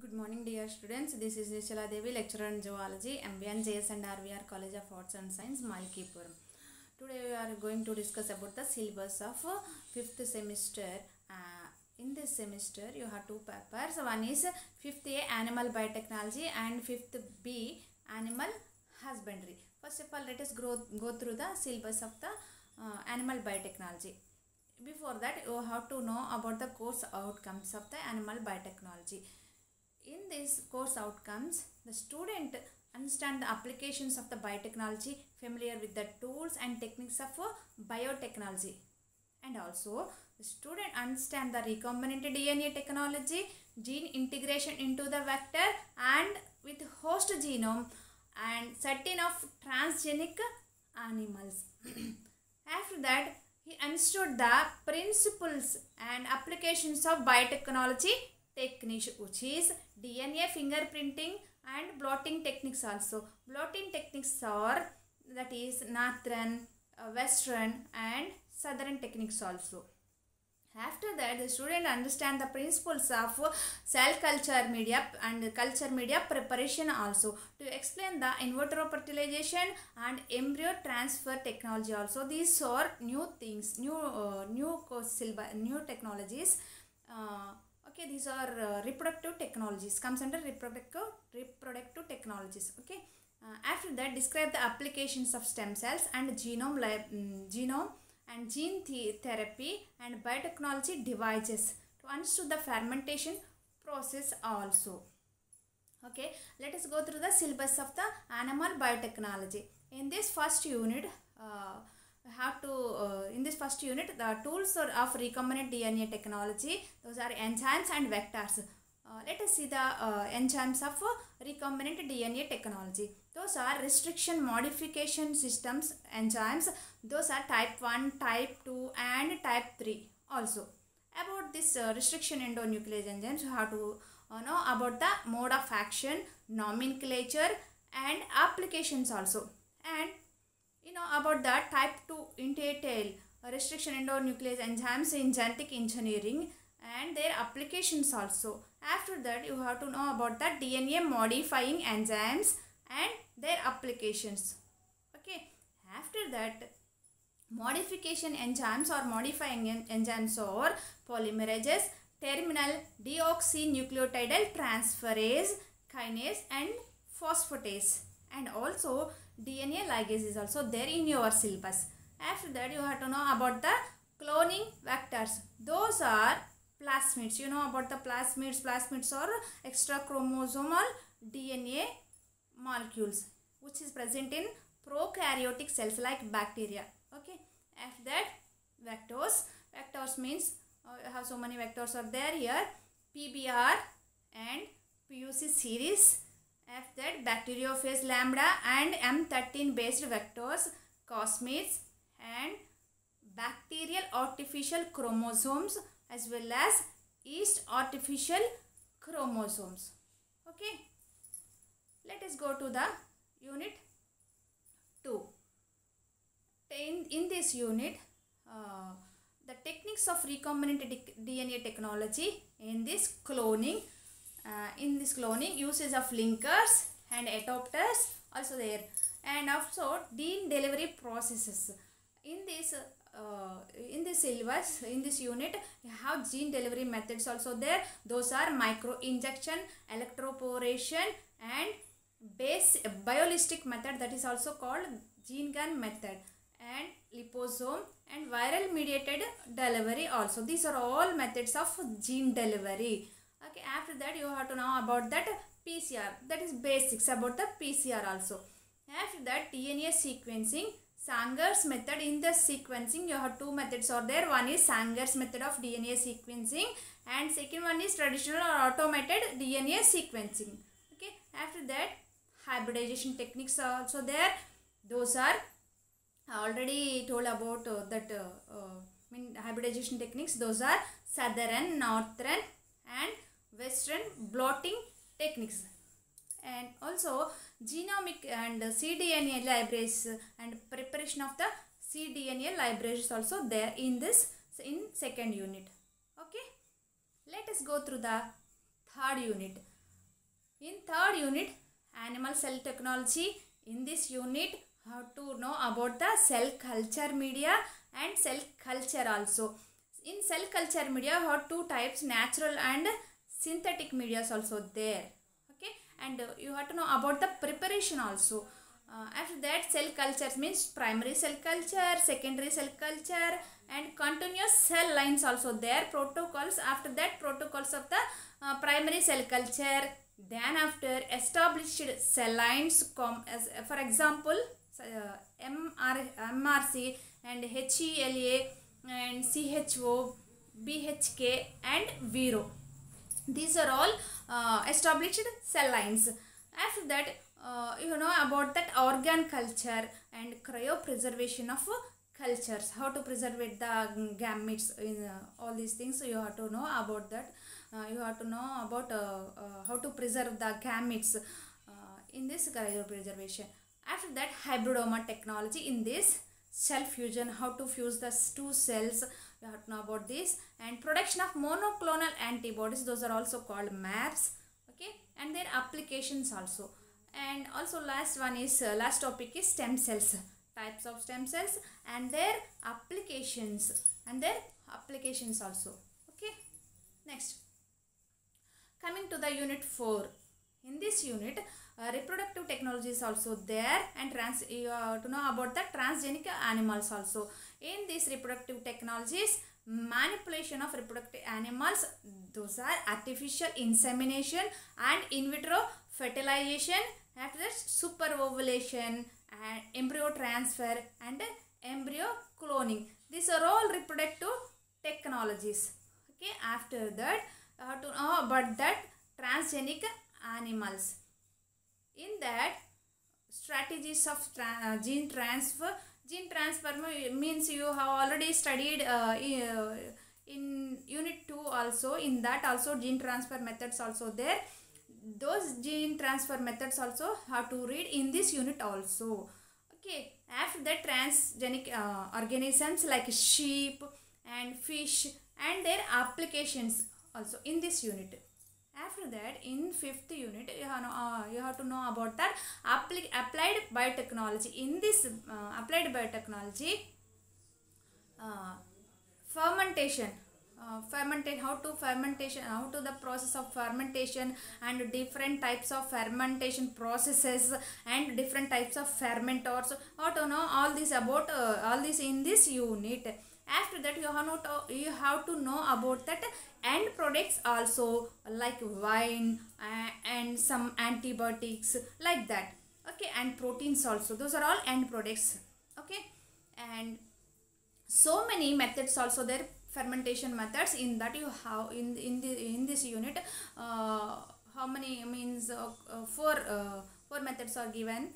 Good morning, dear students. This is Nishala Devi, lecturer in zoology, MBN JS and RVR College of Arts and Science, Malkipuram. Today we are going to discuss about the syllabus of 5th semester. In this semester, you have two papers. One is 5th A, Animal Biotechnology, and 5th B, Animal Husbandry. First of all, let us go through the syllabus of the Animal Biotechnology. Before that, you have to know about the course outcomes of the Animal Biotechnology. In these course outcomes, the student understand the applications of the biotechnology, familiar with the tools and techniques of biotechnology, and also the student understand the recombinant DNA technology, gene integration into the vector and with host genome, and certain of transgenic animals. After that, he understood the principles and applications of biotechnology techniques, which is DNA fingerprinting and blotting techniques also. Blotting techniques are, that is, northern, western and southern techniques also. After that, the student understand the principles of cell culture media and culture media preparation also. To explain the in vitro fertilization and embryo transfer technology also. These are new things, new technologies. Okay, these are reproductive technologies, comes under reproductive technologies. Okay, after that, describe the applications of stem cells and genome and gene therapy and biotechnology devices to understand the fermentation process also. Okay, let us go through the syllabus of the animal biotechnology. In this first unit, the tools of recombinant DNA technology, those are enzymes and vectors. Let us see the enzymes of recombinant DNA technology. Those are restriction modification systems enzymes. Those are type 1, type 2 and type 3 also. About this restriction endonuclease enzymes, you have to know about the mode of action, nomenclature and applications also. And you know about the type 2 intertail restriction endonuclease enzymes in genetic engineering and their applications also. After that, you have to know about the DNA modifying enzymes and their applications. Okay, after that, modification enzymes or modifying enzymes are polymerases, terminal deoxynucleotide transferase, kinase and phosphatase, and also DNA ligase is also there in your syllabus. After that, you have to know about the cloning vectors. Those are plasmids. You know about the plasmids. Plasmids are extra chromosomal DNA molecules which is present in prokaryotic cells like bacteria. Okay. After that, vectors. Vectors means have so many vectors are there here. PBR and PUC series. After that, bacteriophage lambda and M13 based vectors, cosmids and bacterial artificial chromosomes as well as yeast artificial chromosomes. Okay, let us go to the unit 2. In this unit, the techniques of recombinant DNA technology in this cloning. Usage of linkers and adapters also there, and also gene delivery processes. In this syllabus, in this unit, you have gene delivery methods also there. Those are micro injection, electroporation and biolistic method, that is also called gene gun method, and liposome and viral mediated delivery also. These are all methods of gene delivery. Okay, after that, you have to know about that PCR, that is basics about the PCR also. After that, DNA sequencing, Sanger's method. In the sequencing, you have two methods are there. One is Sanger's method of DNA sequencing and second one is traditional or automated DNA sequencing. Okay, after that, hybridization techniques are also there. Those are already told about hybridization techniques. Those are southern, northern and western blotting techniques, and also genomic and cDNA libraries and preparation of the cDNA libraries also there in second unit. Okay, let us go through the third unit. In third unit, animal cell technology. In this unit, how to know about the cell culture media and cell culture also. In cell culture media, have two types, natural and synthetic media is also there. Okay, and you have to know about the preparation also. After that, cell culture means primary cell culture, secondary cell culture, and continuous cell lines also there. Protocols, after that, protocols of the primary cell culture. Then after, established cell lines, as for example, MRC and HELA and CHO, BHK and Vero. These are all established cell lines. After that, you know about that organ culture and cryopreservation of cultures. How to preserve the gametes in all these things. So you have to know about that. You have to know about how to preserve the gametes in this cryopreservation. After that, hybridoma technology. In this, cell fusion, how to fuse the two cells, you have to know about this. And production of monoclonal antibodies, those are also called MAPs. Okay, and their applications also. And also last one is last topic is stem cells, types of stem cells and their applications also. Okay, next, coming to the unit 4. In this unit, reproductive technology is also there, and you have to know about the transgenic animals also. In these reproductive technologies, manipulation of reproductive animals, those are artificial insemination and in vitro fertilization, after that superovulation and embryo transfer and embryo cloning. These are all reproductive technologies. Okay, after that, you have to know about that transgenic animals. In that, strategies of gene transfer. Gene transfer means you have already studied in unit 2 also. In that also, gene transfer methods also there. Those gene transfer methods also have to read in this unit also. Okay, after that, transgenic organisms like sheep and fish and their applications also in this unit. After that, in 5th unit, you have to know about that applied biotechnology. In this applied biotechnology, fermentation, how to the process of fermentation and different types of fermentation processes and different types of fermenters. How to know all this about all this in this unit. After that, you have to know about that end products also, like wine and some antibiotics like that. Okay, and proteins also, those are all end products. Okay, and so many methods also there, fermentation methods. In that you have in this unit, how many means four methods are given.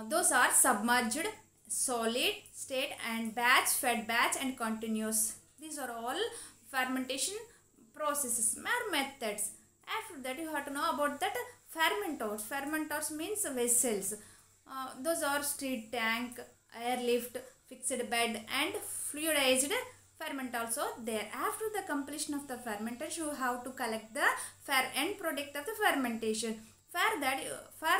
Those are submerged, solid state and batch, fed batch and continuous. These are all fermentation processes or methods. After that, you have to know about that fermenters. Fermenters means vessels. Those are stirred tank, airlift, fixed bed and fluidized ferment also there. After the completion of the fermentation, you have to collect the end product of the fermentation. For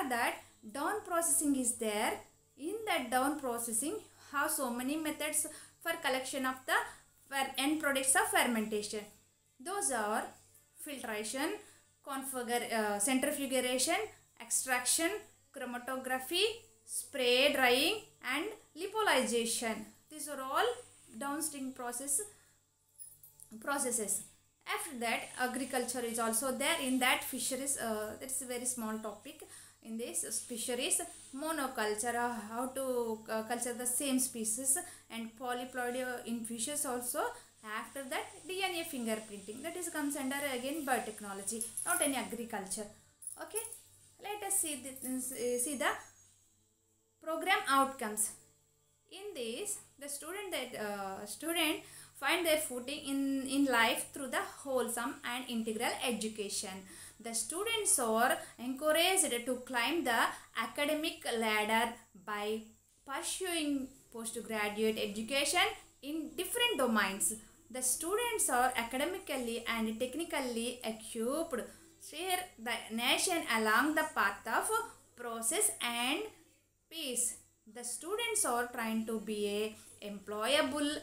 that down processing is there. In that down processing, have so many methods for collection of the end products of fermentation. Those are filtration, centrifugation, extraction, chromatography, spray drying and lipolization. These are all downstream processes. After that, agriculture is also there. In that, fisheries, that's a very small topic. In this, fisheries, monoculture, how to culture the same species, and polyploidy in fishes also. After that, DNA fingerprinting, that is comes under again biotechnology, not any agriculture. Okay, let us see the program outcomes. In this, the student find their footing in life through the wholesome and integral education. The students are encouraged to climb the academic ladder by pursuing postgraduate education in different domains. The students are academically and technically equipped steer the nation along the path of process and peace. The students are trying to be a employable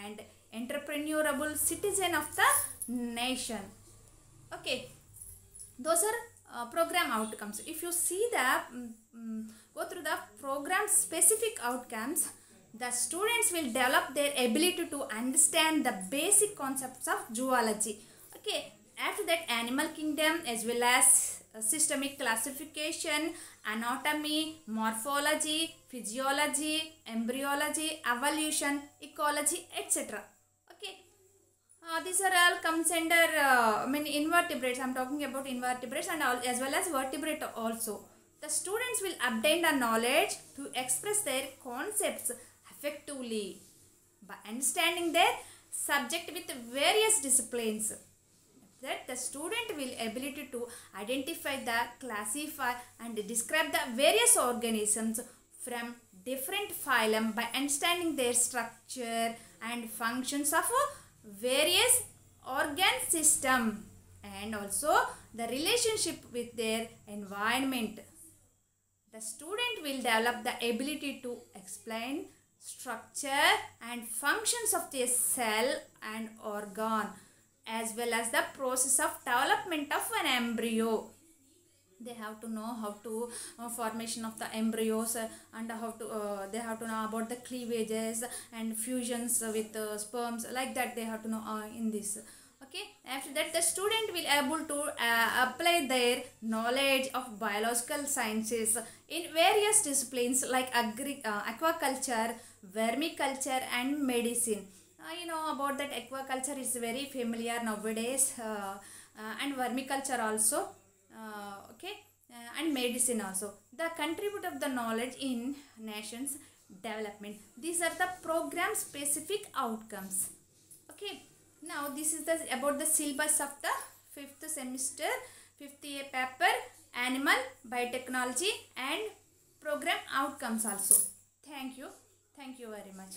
and entrepreneurable citizen of the nation. Okay, those are program outcomes. If you see the go through the program specific outcomes, the students will develop their ability to understand the basic concepts of zoology. Okay, after that, animal kingdom as well as systemic classification, anatomy, morphology, physiology, embryology, evolution, ecology, etc. Okay, these are all comes under invertebrates. I am talking about invertebrates and all, as well as vertebrate also. The students will obtain the knowledge to express their concepts effectively by understanding their subject with various disciplines. That the student will ability to identify, the classify and describe the various organisms from different phylum by understanding their structure and functions of various organ system and also the relationship with their environment. The student will develop the ability to explain structure and functions of the cell and organ, as well as the process of development of an embryo. They have to know how to formation of the embryos and how to they have to know about the cleavages and fusions with sperms, like that they have to know in this. Okay, after that the student will able to apply their knowledge of biological sciences in various disciplines like aquaculture, vermiculture and medicine. You know about that aquaculture is very familiar nowadays, and vermiculture also, and medicine also. The contribute of the knowledge in nation's development. These are the program specific outcomes. Okay, now this is about the syllabus of the 5th semester, 5th A paper, animal biotechnology and program outcomes also. Thank you very much.